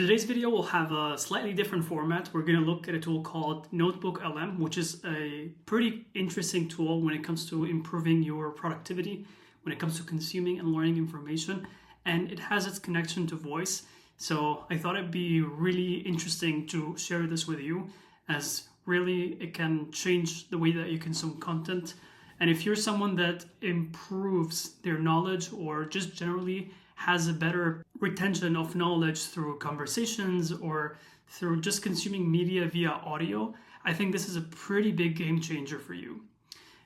Today's video will have a slightly different format. We're going to look at a tool called NotebookLM, which is a pretty interesting tool when it comes to improving your productivity, when it comes to consuming and learning information, and it has its connection to voice. So I thought it'd be really interesting to share this with you, as really it can change the way that you consume content. And if you're someone that improves their knowledge or just generally has a better retention of knowledge through conversations or through just consuming media via audio, I think this is a pretty big game changer for you.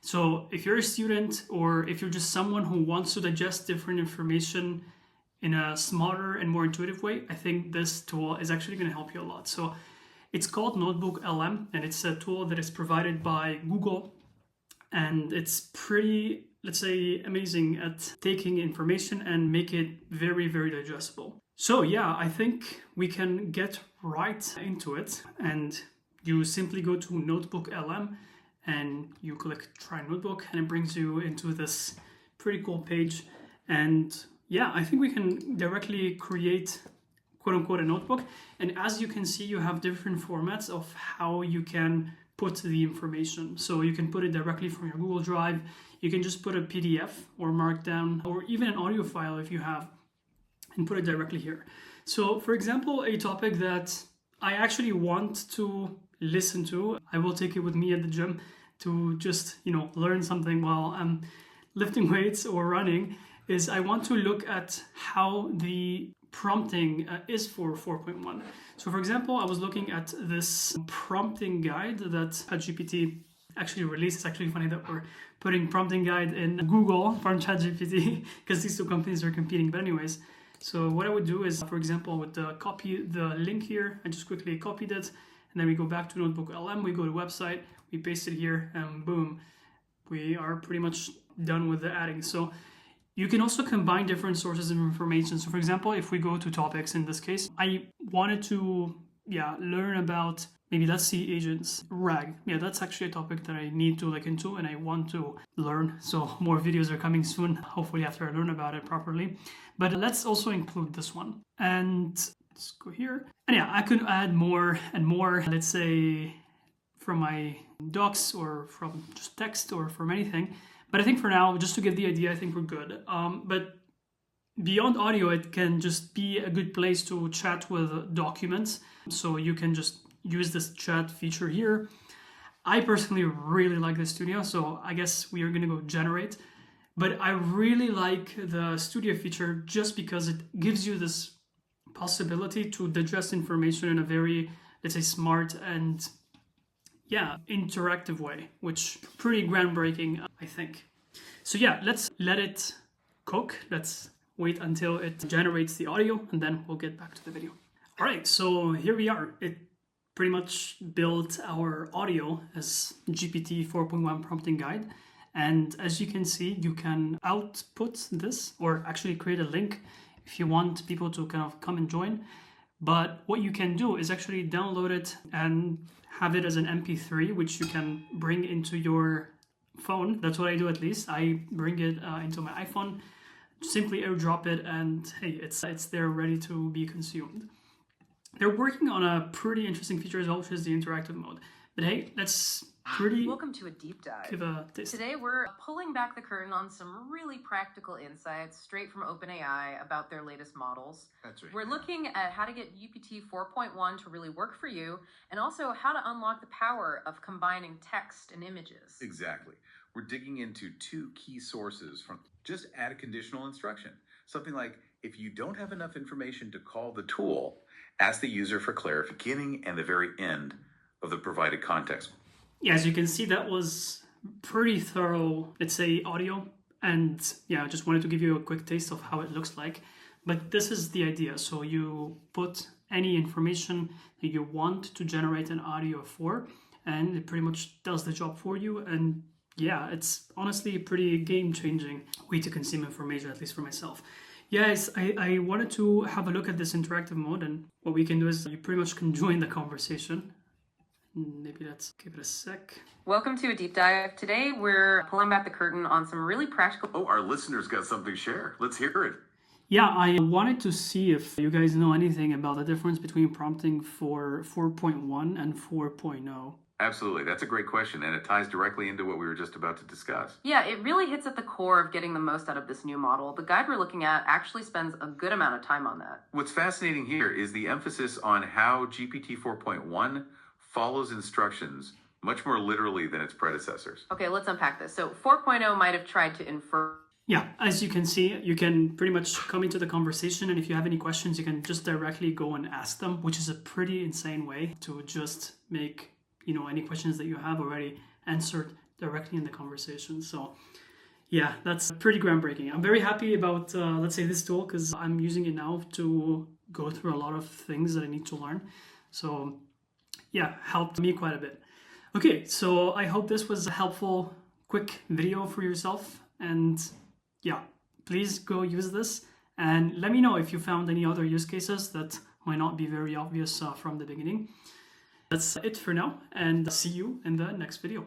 So if you're a student or if you're just someone who wants to digest different information in a smarter and more intuitive way, I think this tool is actually going to help you a lot. So it's called NotebookLM, and it's a tool that is provided by Google, and it's pretty, let's say, amazing at taking information and make it very, very digestible. So yeah, I think we can get right into it, and you simply go to NotebookLM and you click try notebook, and it brings you into this pretty cool page. And yeah, I think we can directly create quote unquote a notebook. And as you can see, you have different formats of how you can put the information. So you can put it directly from your Google Drive. You can just put a PDF or Markdown or even an audio file if you have, and put it directly here. So for example, a topic that I actually want to listen to, I will take it with me at the gym to just, learn something while I'm lifting weights or running, is I want to look at how the prompting is for 4.1. So for example, I was looking at this prompting guide that ChatGPT actually released. It's actually funny that we're putting prompting guide in Google from ChatGPT because these two companies are competing. But anyways, so what I would do is, for example, I would copy the link here. I just quickly copied it, and then we go back to NotebookLM, we go to website, we paste it here, and boom, we are pretty much done with the adding. So you can also combine different sources of information. So for example, if we go to topics in this case, I wanted to learn about, maybe let's see, agents, RAG. Yeah, that's actually a topic that I need to look into and I want to learn. So more videos are coming soon, hopefully after I learn about it properly. But let's also include this one. And let's go here. And yeah, I could add more and more, let's say from my docs or from just text or from anything. But I think for now, just to get the idea, I think we're good. But beyond audio, it can just be a good place to chat with documents. So you can just use this chat feature here. I personally really like the studio, so I guess we are gonna go generate. But I really like the studio feature just because it gives you this possibility to digest information in a very, let's say, smart and interactive way, which pretty groundbreaking, I think. So yeah, let's let it cook. Let's wait until it generates the audio, and then we'll get back to the video. All right, so here we are. It pretty much built our audio as GPT 4.1 prompting guide. And as you can see, you can output this or actually create a link if you want people to kind of come and join. But what you can do is actually download it and have it as an MP3, which you can bring into your phone. That's what I do, at least. I bring it into my iPhone, simply airdrop it, and hey, it's there ready to be consumed. They're working on a pretty interesting feature as well, which is the interactive mode. But hey, let's Welcome to a deep dive. give a taste. Today we're pulling back the curtain on some really practical insights straight from OpenAI about their latest models. That's right. We're looking at how to get GPT 4.1 to really work for you, and also how to unlock the power of combining text and images. Exactly. We're digging into two key sources from just add a conditional instruction. Something like, if you don't have enough information to call the tool, ask the user for clarification and the very end of the provided context. Yeah, as you can see, that was pretty thorough, let's say, audio. And yeah, I just wanted to give you a quick taste of how it looks like. But this is the idea. So you put any information that you want to generate an audio for, and it pretty much does the job for you. And yeah, it's honestly a pretty game-changing way to consume information, at least for myself. Yes, I wanted to have a look at this interactive mode, and what we can do is you pretty much can join the conversation. Maybe let's give it a sec. Welcome to a deep dive. Today we're pulling back the curtain on some really practical... Oh, our listeners got something to share. Let's hear it. Yeah, I wanted to see if you guys know anything about the difference between prompting for 4.1 and 4.0. Absolutely. That's a great question, and it ties directly into what we were just about to discuss. Yeah, it really hits at the core of getting the most out of this new model. The guide we're looking at actually spends a good amount of time on that. What's fascinating here is the emphasis on how GPT 4.1 follows instructions much more literally than its predecessors. Okay, let's unpack this. So 4.0 might have tried to infer. Yeah, as you can see, you can pretty much come into the conversation, and if you have any questions, you can just directly go and ask them, which is a pretty insane way to just make, any questions that you have already answered directly in the conversation. So yeah, that's pretty groundbreaking. I'm very happy about, let's say, this tool, because I'm using it now to go through a lot of things that I need to learn. So yeah, helped me quite a bit. Okay, so I hope this was a helpful, quick video for yourself. And yeah, please go use this. And let me know if you found any other use cases that might not be very obvious from the beginning. That's it for now, and see you in the next video.